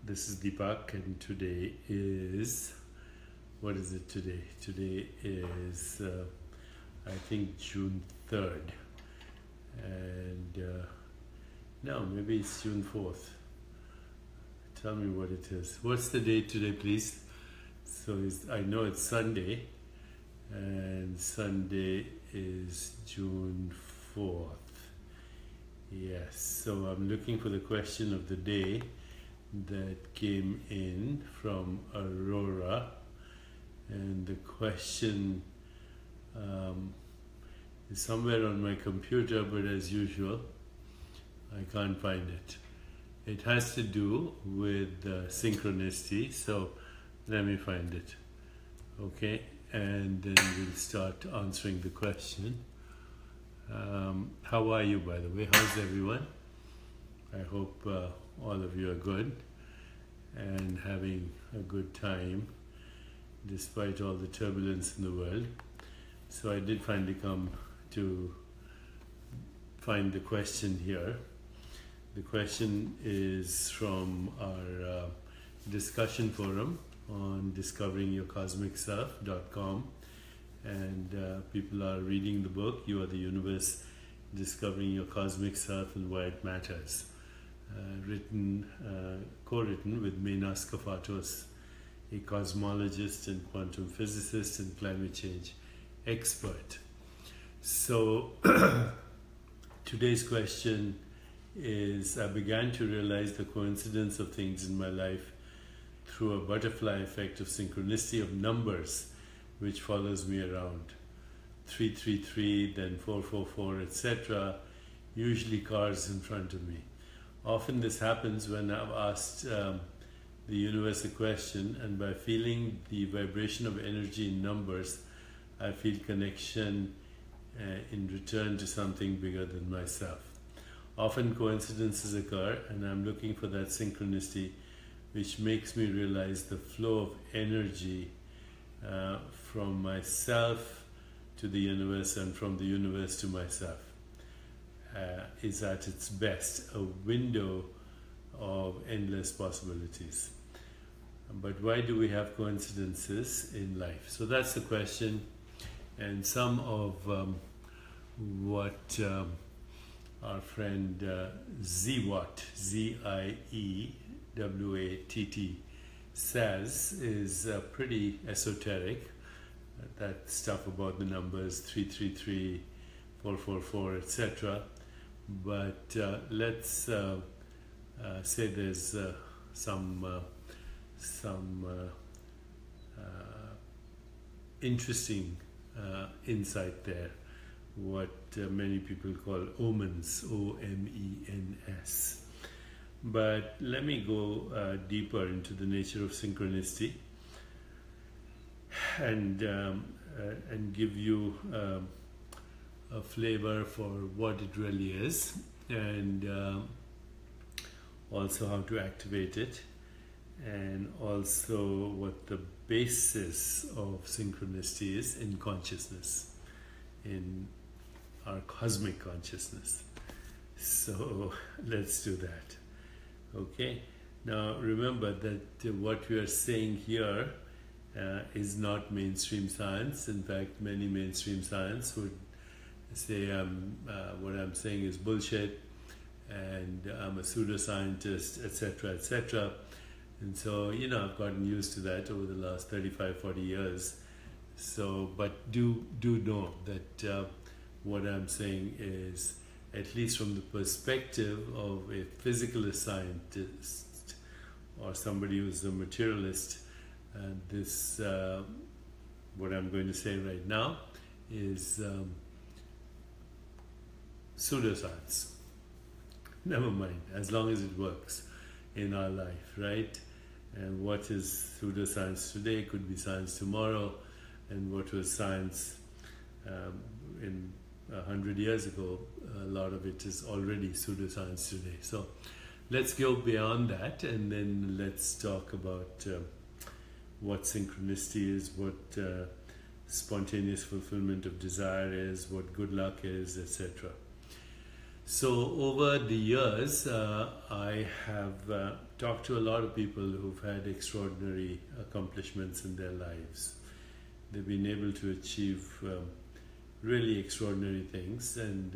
This is Deepak, and today is, what is it today? Today is, I think, June 3rd. And no, maybe it's June 4th. Tell me what it is. What's the date today, please? So I know it's Sunday, and Sunday is June 4th. Yes, so I'm looking for the question of the day that came in from Aurora, and the question is somewhere on my computer, but as usual I can't find it. It has to do with synchronicity, so let me find it. Okay, and then we'll start answering the question. How are you, by the way? How's everyone? I hope all of you are good and having a good time despite all the turbulence in the world. So I did finally come to find the question here. The question is from our discussion forum on discoveringyourcosmicself.com, and people are reading the book You Are the Universe, Discovering Your Cosmic Self and Why It Matters, co-written with Menas Kafatos, a cosmologist and quantum physicist and climate change expert. So today's question is, I began to realize the coincidence of things in my life through a butterfly effect of synchronicity of numbers which follows me around. 333, then 444, etc. Usually cars in front of me. Often this happens when I've asked the universe a question, and by feeling the vibration of energy in numbers, I feel connection in return to something bigger than myself. Often coincidences occur, and I'm looking for that synchronicity which makes me realize the flow of energy from myself to the universe and from the universe to myself is at its best, a window of endless possibilities. But why do we have coincidences in life? So that's the question, and some of what our friend Ziewatt, Ziewatt, says is pretty esoteric. That stuff about the numbers 333, 444, etc. But let's say there's some interesting insight there, what many people call omens, O-M-E-N-S. But let me go deeper into the nature of synchronicity and give you a flavor for what it really is, and also how to activate it, and also what the basis of synchronicity is in consciousness, in our cosmic consciousness. So let's do that. Okay, now remember that what we are saying here is not mainstream science. In fact, many mainstream science would say what I'm saying is bullshit, and I'm a pseudoscientist, etc., etc. And so, I've gotten used to that over the last 35-40 years. So, but do know that what I'm saying is, at least from the perspective of a physicalist scientist or somebody who's a materialist, this, what I'm going to say right now, is pseudoscience. Never mind, as long as it works in our life, right? And what is pseudoscience today could be science tomorrow, and what was science in 100 years ago, a lot of it is already pseudoscience today. So let's go beyond that, and then let's talk about what synchronicity is, what spontaneous fulfillment of desire is, what good luck is, etc. So over the years, I have talked to a lot of people who've had extraordinary accomplishments in their lives. They've been able to achieve really extraordinary things, and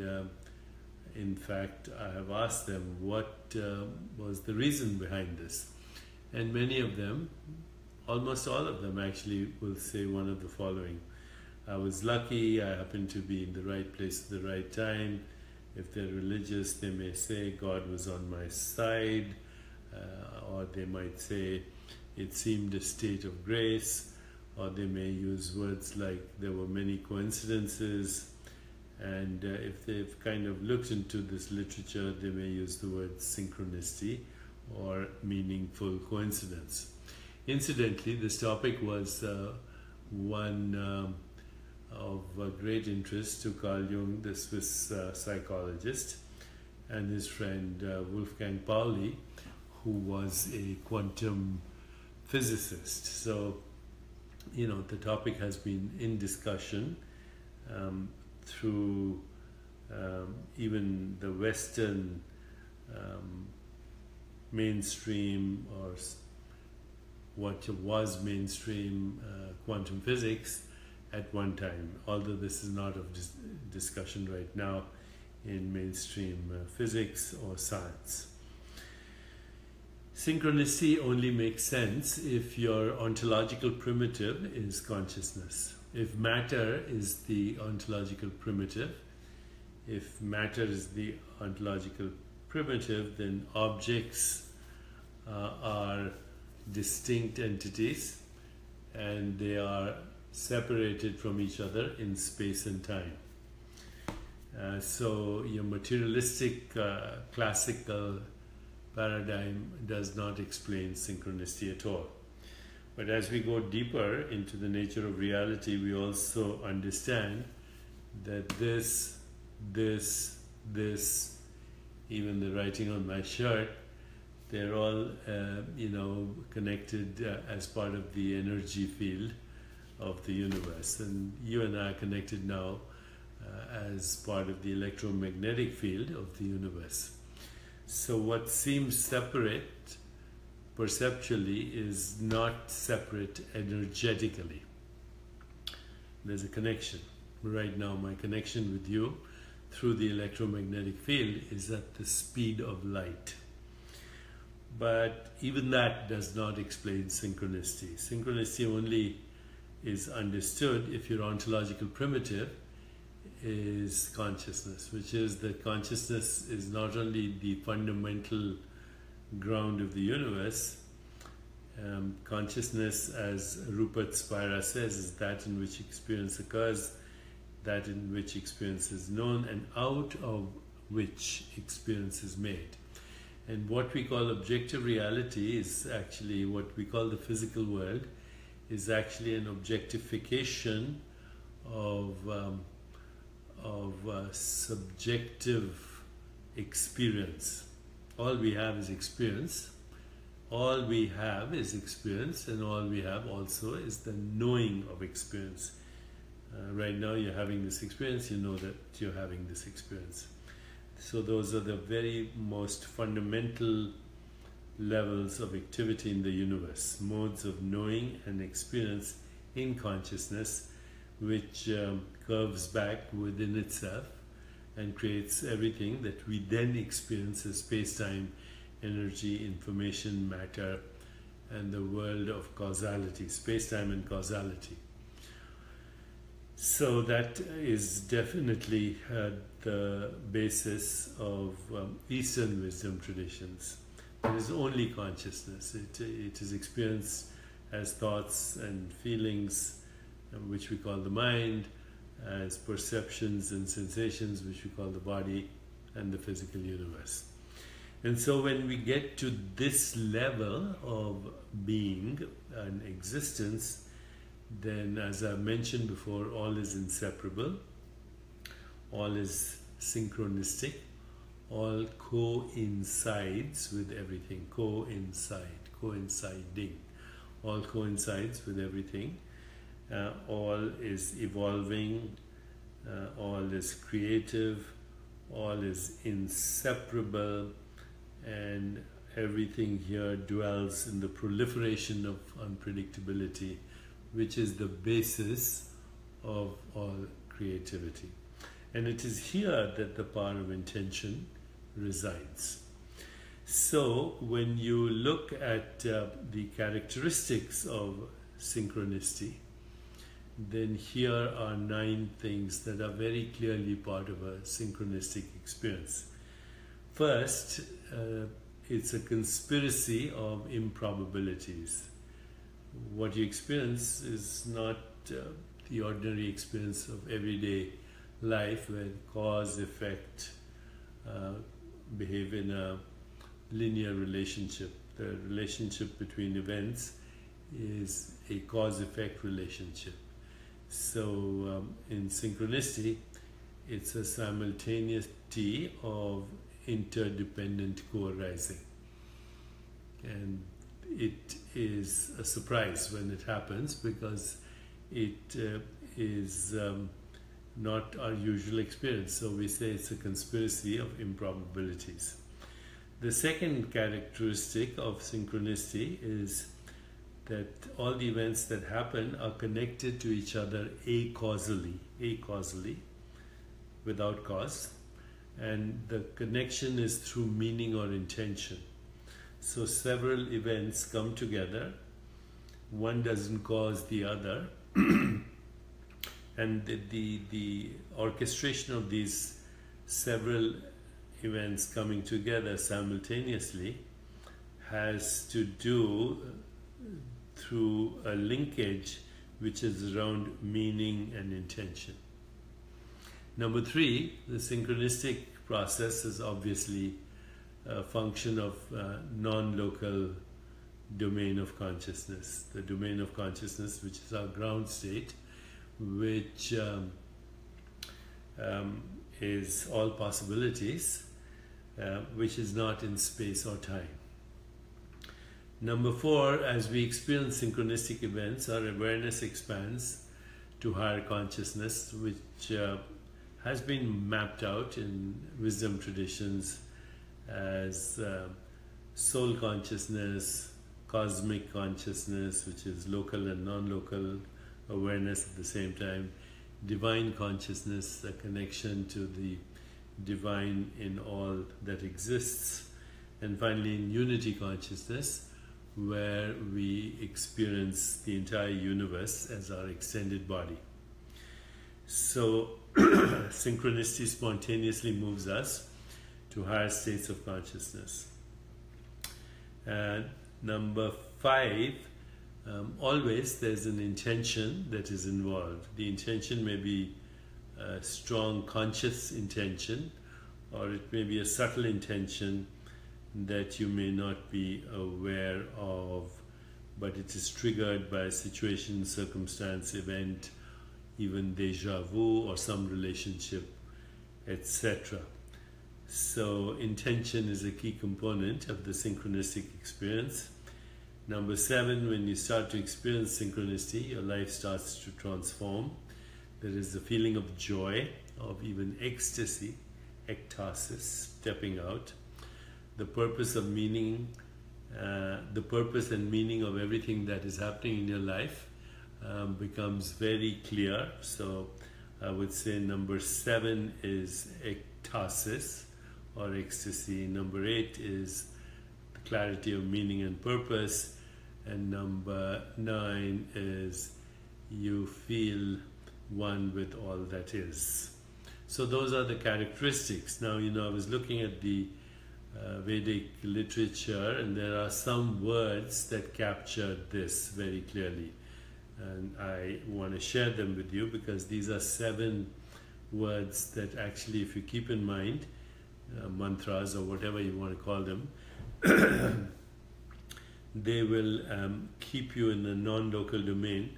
in fact, I have asked them what was the reason behind this. And many of them, almost all of them actually, will say one of the following. I was lucky, I happened to be in the right place at the right time. If they're religious, they may say God was on my side, or they might say it seemed a state of grace, or they may use words like there were many coincidences. And if they've kind of looked into this literature, they may use the word synchronicity or meaningful coincidence. Incidentally, this topic was one of great interest to Carl Jung, the Swiss psychologist, and his friend Wolfgang Pauli, who was a quantum physicist. So, you know, the topic has been in discussion through even the Western mainstream, or what was mainstream quantum physics at one time, although this is not of discussion right now in mainstream physics or science. Synchronicity only makes sense if your ontological primitive is consciousness. If matter is the ontological primitive, if matter is the ontological primitive, then objects are distinct entities, and they are separated from each other in space and time. So your materialistic classical paradigm does not explain synchronicity at all. But as we go deeper into the nature of reality, we also understand that this, even the writing on my shirt, they're all, connected as part of the energy field of the universe. And you and I are connected now as part of the electromagnetic field of the universe. So what seems separate perceptually is not separate energetically. There's a connection. Right now, my connection with you through the electromagnetic field is at the speed of light. But even that does not explain synchronicity. Synchronicity only is understood if your ontological primitive is consciousness, which is that consciousness is not only the fundamental ground of the universe. Consciousness, as Rupert Spira says, is that in which experience occurs, that in which experience is known, and out of which experience is made. And what we call objective reality is actually what we call the physical world, is actually an objectification of subjective experience. All we have is experience. All we have is experience, and all we have also is the knowing of experience. Right now you're having this experience, you know that you're having this experience. So those are the very most fundamental levels of activity in the universe, modes of knowing and experience in consciousness, which curves back within itself and creates everything that we then experience as space-time, energy, information, matter, and the world of causality, space-time and causality. So that is definitely the basis of Eastern wisdom traditions. There is only consciousness. It is experienced as thoughts and feelings, which we call the mind, as perceptions and sensations, which we call the body, and the physical universe. And so when we get to this level of being and existence, then, as I mentioned before, all is inseparable, all is synchronistic, all coincides with everything, coinciding, all coincides with everything, all is evolving, all is creative, all is inseparable, and everything here dwells in the proliferation of unpredictability, which is the basis of all creativity. And it is here that the power of intention resides. So when you look at the characteristics of synchronicity, then here are 9 things that are very clearly part of a synchronistic experience. First, it's a conspiracy of improbabilities. What you experience is not the ordinary experience of everyday life where cause, effect behave in a linear relationship. The relationship between events is a cause-effect relationship. So in synchronicity, it's a simultaneity of interdependent co-arising. And it is a surprise when it happens because it is not our usual experience. So we say it's a conspiracy of improbabilities. The second characteristic of synchronicity is that all the events that happen are connected to each other acausally, without cause, and the connection is through meaning or intention. So several events come together, one doesn't cause the other, and the orchestration of these several events coming together simultaneously has to do through a linkage which is around meaning and intention. Number 3, the synchronistic process is obviously a function of non-local domain of consciousness. The domain of consciousness, which is our ground state, which is all possibilities, which is not in space or time. Number 4, as we experience synchronistic events, our awareness expands to higher consciousness, which has been mapped out in wisdom traditions as soul consciousness, cosmic consciousness, which is local and non-local awareness at the same time, divine consciousness, a connection to the divine in all that exists, and finally in unity consciousness, where we experience the entire universe as our extended body. So synchronicity spontaneously moves us to higher states of consciousness. And number 5, always there's an intention that is involved. The intention may be a strong conscious intention, or it may be a subtle intention that you may not be aware of, but it is triggered by a situation, circumstance, event, even déjà vu or some relationship, etc. So intention is a key component of the synchronistic experience. Number 7, when you start to experience synchronicity, your life starts to transform. There is the feeling of joy, of even ecstasy, ecstasis, stepping out. The purpose of meaning, the purpose and meaning of everything that is happening in your life becomes very clear. So I would say number 7 is ecstasis or ecstasy. Number 8 is the clarity of meaning and purpose. And number 9 is you feel one with all that is. So those are the characteristics. Now, I was looking at the Vedic literature, and there are some words that capture this very clearly. And I want to share them with you because these are 7 words that actually, if you keep in mind, mantras or whatever you want to call them, they will keep you in a non-local domain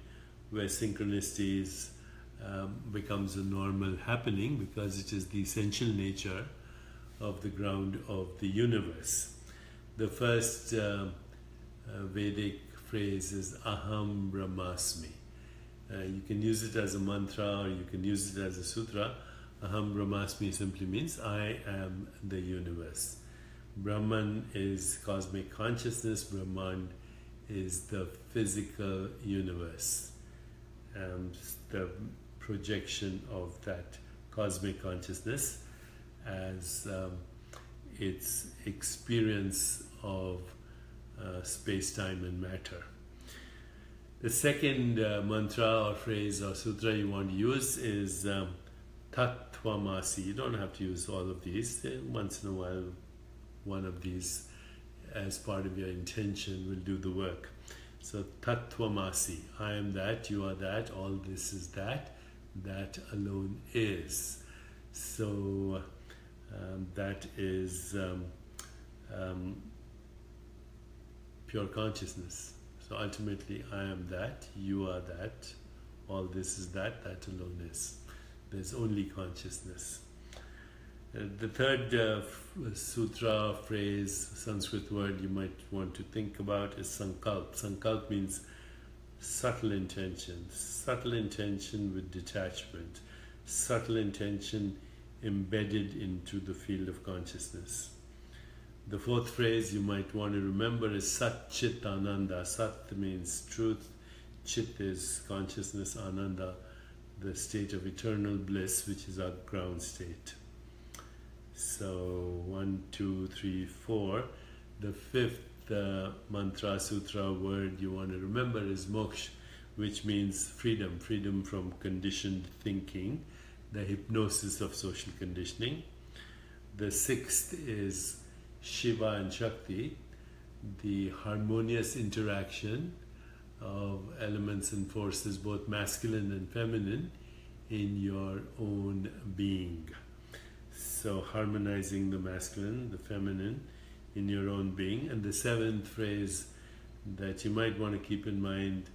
where synchronicity becomes a normal happening because it is the essential nature of the ground of the universe. The first Vedic phrase is Aham Brahmasmi. You can use it as a mantra or you can use it as a sutra. Aham Brahmasmi simply means I am the universe. Brahman is cosmic consciousness. Brahman is the physical universe, the projection of that cosmic consciousness as its experience of space-time and matter. The second mantra or phrase or sutra you want to use is Tattvamasi. You don't have to use all of these. Once in a while, one of these as part of your intention will do the work. So Tattvamasi, I am that, you are that, all this is that, that alone is. So that is pure consciousness. So ultimately, I am that, you are that, all this is that, that alone is. There's only consciousness. The third sutra, phrase, Sanskrit word you might want to think about is sankalp. Sankalp means subtle intention with detachment, subtle intention embedded into the field of consciousness. The fourth phrase you might want to remember is Sat Chit Ananda. Sat means truth, Chit is consciousness, Ananda, the state of eternal bliss, which is our ground state. So 1, 2, 3, 4. The fifth mantra, sutra word you want to remember is moksha, which means freedom, freedom from conditioned thinking, the hypnosis of social conditioning. The sixth is Shiva and Shakti, the harmonious interaction of elements and forces, both masculine and feminine, in your own being. So harmonizing the masculine, the feminine in your own being. And the seventh phrase that you might want to keep in mind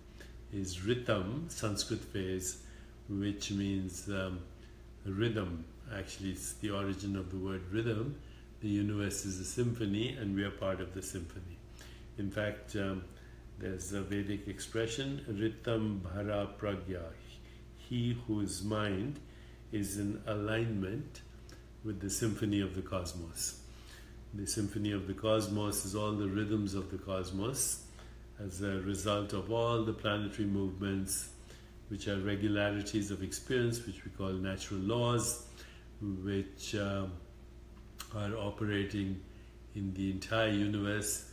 is Ritam, Sanskrit phrase, which means rhythm. Actually, it's the origin of the word rhythm. The universe is a symphony and we are part of the symphony. In fact, there's a Vedic expression, Ritam Bhara Pragya. He whose mind is in alignment with the symphony of the cosmos. The symphony of the cosmos is all the rhythms of the cosmos as a result of all the planetary movements, which are regularities of experience, which we call natural laws, which are operating in the entire universe,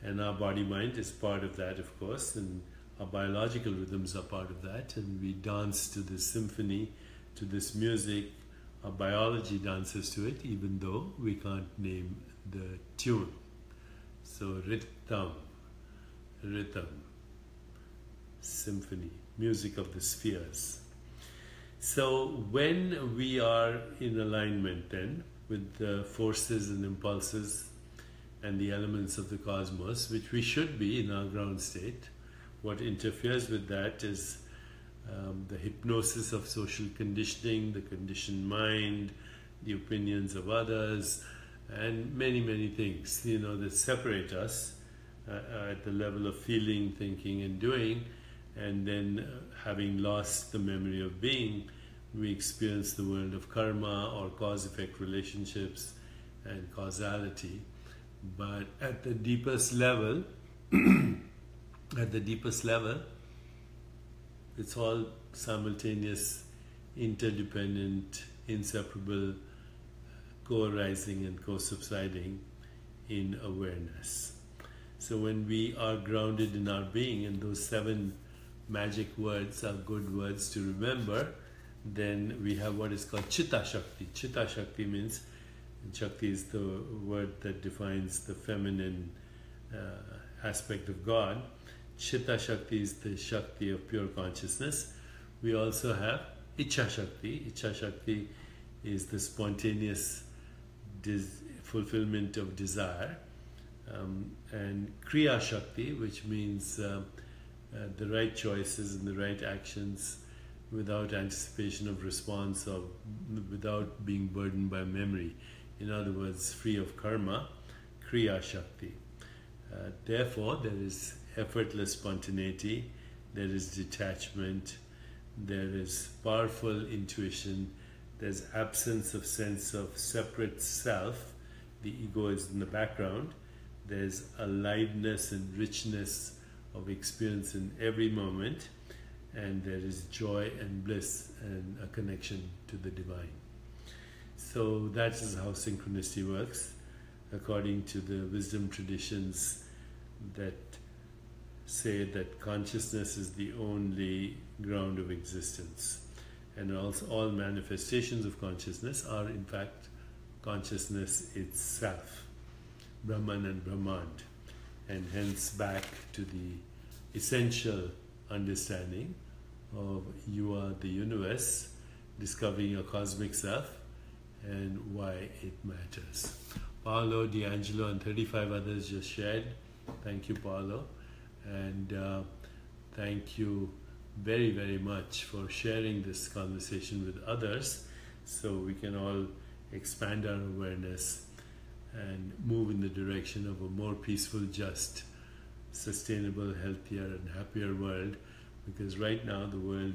and our body-mind is part of that, of course, and our biological rhythms are part of that, and we dance to this symphony, to this music. Our biology dances to it, even though we can't name the tune. So Ritam, symphony, music of the spheres. So when we are in alignment then with the forces and impulses and the elements of the cosmos, which we should be in our ground state, what interferes with that is the hypnosis of social conditioning, the conditioned mind, the opinions of others, and many, many things, that separate us at the level of feeling, thinking, and doing. And then having lost the memory of being, we experience the world of karma or cause-effect relationships and causality. But at the deepest level, it's all simultaneous, interdependent, inseparable, co-arising and co-subsiding in awareness. So when we are grounded in our being, and those 7 magic words are good words to remember, then we have what is called Chitta Shakti. Chitta Shakti means, and Shakti is the word that defines the feminine aspect of God. Chitta Shakti is the Shakti of pure consciousness. We also have Ichha Shakti. Ichha Shakti is the spontaneous fulfillment of desire. And Kriya Shakti, which means the right choices and the right actions without anticipation of response or without being burdened by memory. In other words, free of karma, Kriya Shakti. Therefore, there is effortless spontaneity, there is detachment, there is powerful intuition, there's absence of sense of separate self, the ego is in the background, there's aliveness and richness of experience in every moment, and there is joy and bliss and a connection to the divine. So that is how synchronicity works, according to the wisdom traditions that say that consciousness is the only ground of existence. And also all manifestations of consciousness are in fact consciousness itself, Brahman and Brahmand, and hence back to the essential understanding of you are the universe, discovering your cosmic self and why it matters. Paolo, D'Angelo and 35 others just shared. Thank you, Paolo, and thank you very, very much for sharing this conversation with others so we can all expand our awareness and move in the direction of a more peaceful, just, sustainable, healthier and happier world, because right now the world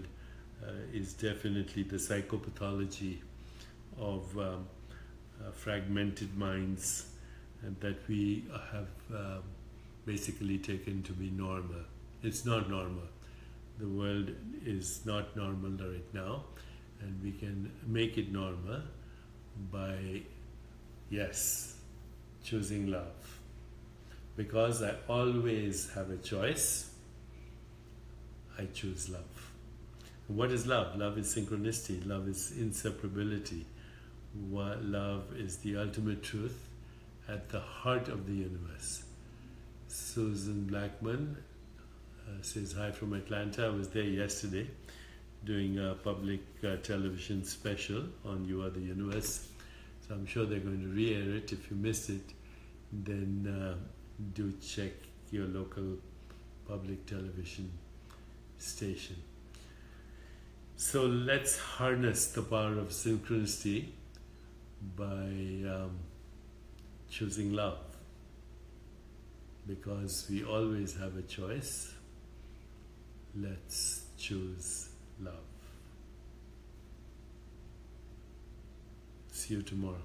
is definitely the psychopathology of fragmented minds and that we have basically taken to be normal. It's not normal. The world is not normal right now, and we can make it normal by, yes, choosing love. Because I always have a choice, I choose love. And what is love? Love is synchronicity. Love is inseparability. Love is the ultimate truth at the heart of the universe. Susan Blackman says hi from Atlanta. I was there yesterday doing a public television special on You Are the Universe. So I'm sure they're going to re-air it. If you missed it, then do check your local public television station. So let's harness the power of synchronicity by choosing love, because we always have a choice. Let's choose love. See you tomorrow.